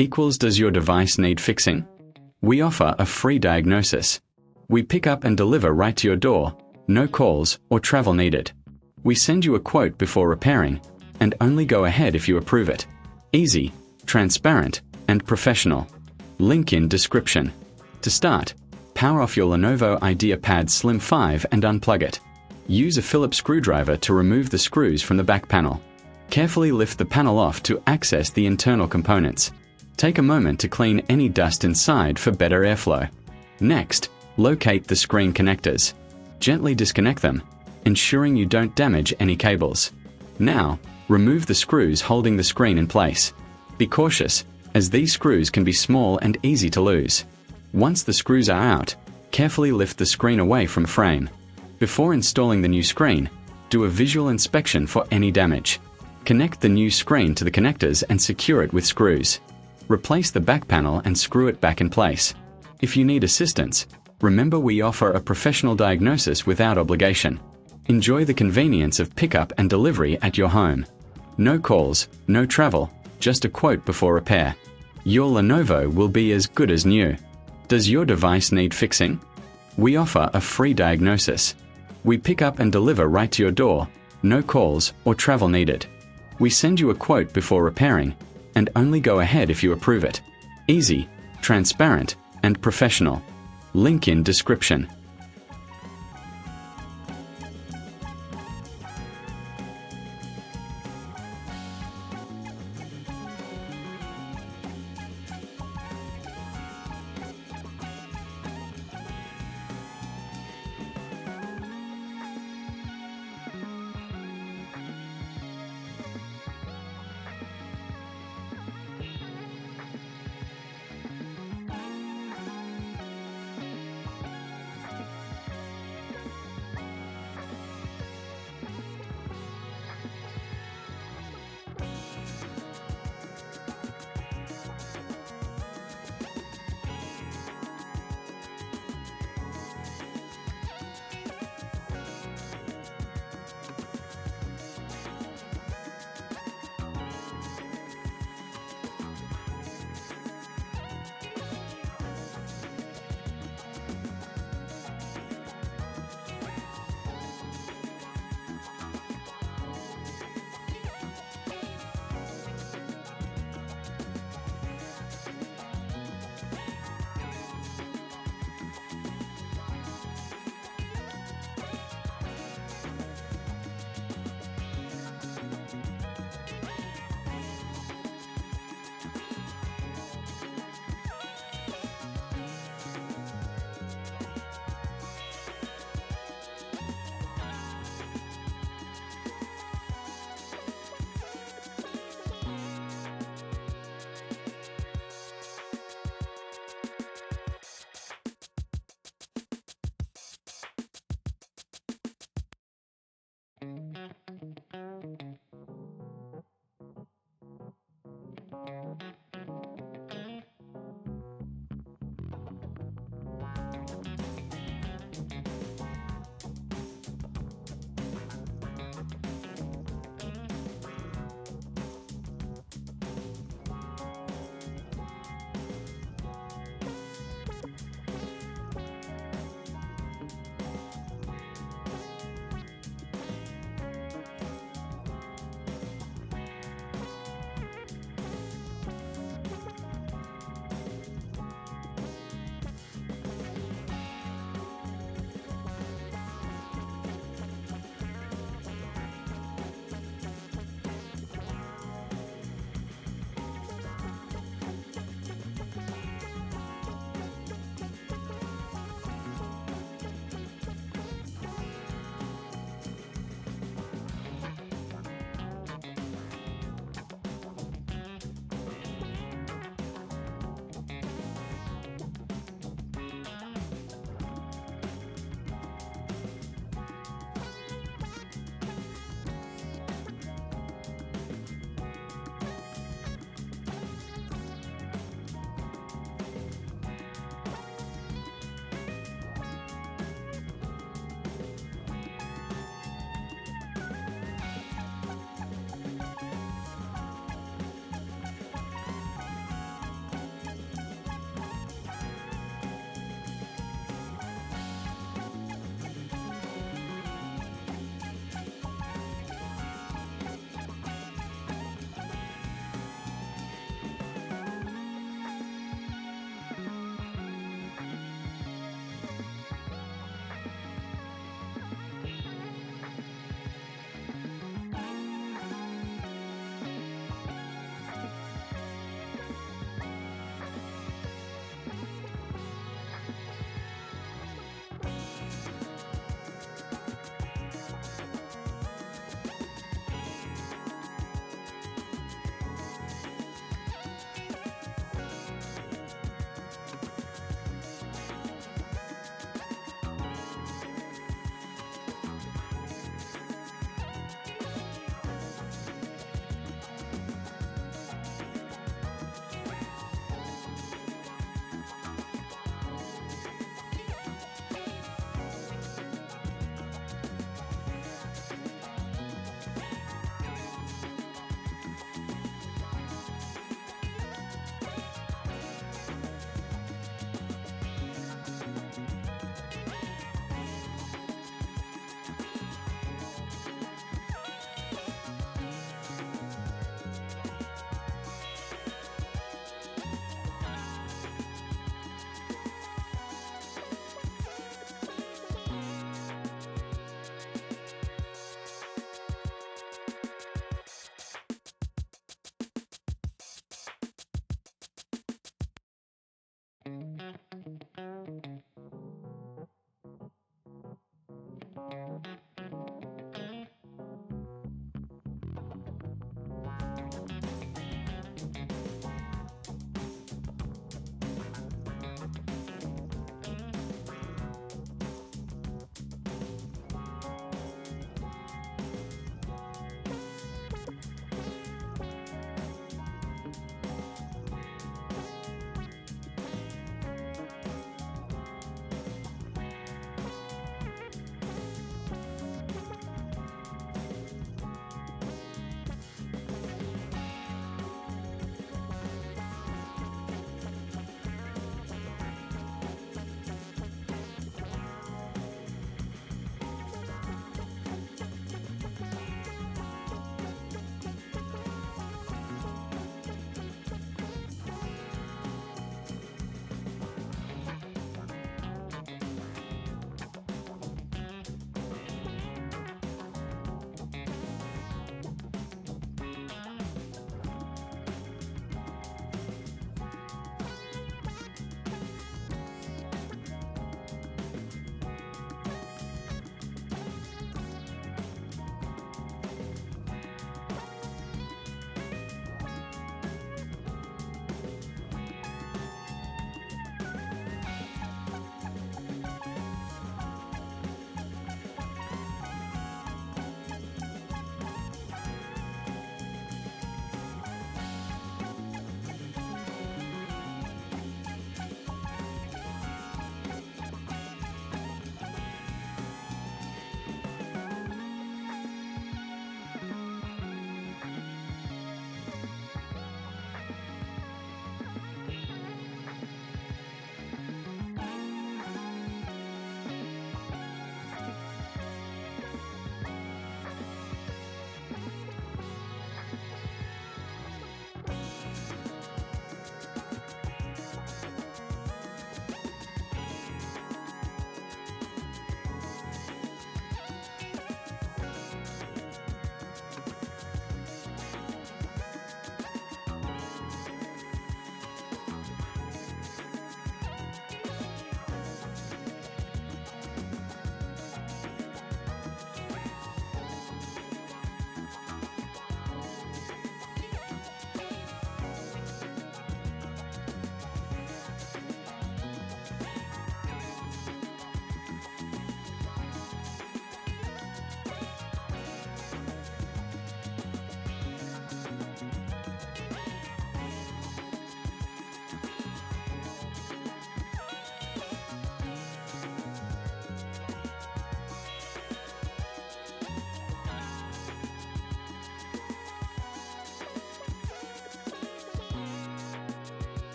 equals does your device need fixing? We offer a free diagnosis. We pick up and deliver right to your door, no calls or travel needed. We send you a quote before repairing, and only go ahead if you approve it. Easy, transparent, and professional. Link in description. To start, power off your Lenovo IdeaPad Slim 5 and unplug it. Use a Phillips screwdriver to remove the screws from the back panel. Carefully lift the panel off to access the internal components. Take a moment to clean any dust inside for better airflow. Next, locate the screen connectors. Gently disconnect them, ensuring you don't damage any cables. Now, remove the screws holding the screen in place. Be cautious, as these screws can be small and easy to lose. Once the screws are out, carefully lift the screen away from frame. Before installing the new screen, do a visual inspection for any damage. Connect the new screen to the connectors and secure it with screws. Replace the back panel and screw it back in place. If you need assistance, remember we offer a professional diagnosis without obligation. Enjoy the convenience of pickup and delivery at your home. No calls, no travel, just a quote before repair. Your Lenovo will be as good as new. Does your device need fixing? We offer a free diagnosis. We pick up and deliver right to your door, no calls or travel needed. We send you a quote before repairing, and only go ahead if you approve it. Easy, transparent, and professional. Link in description.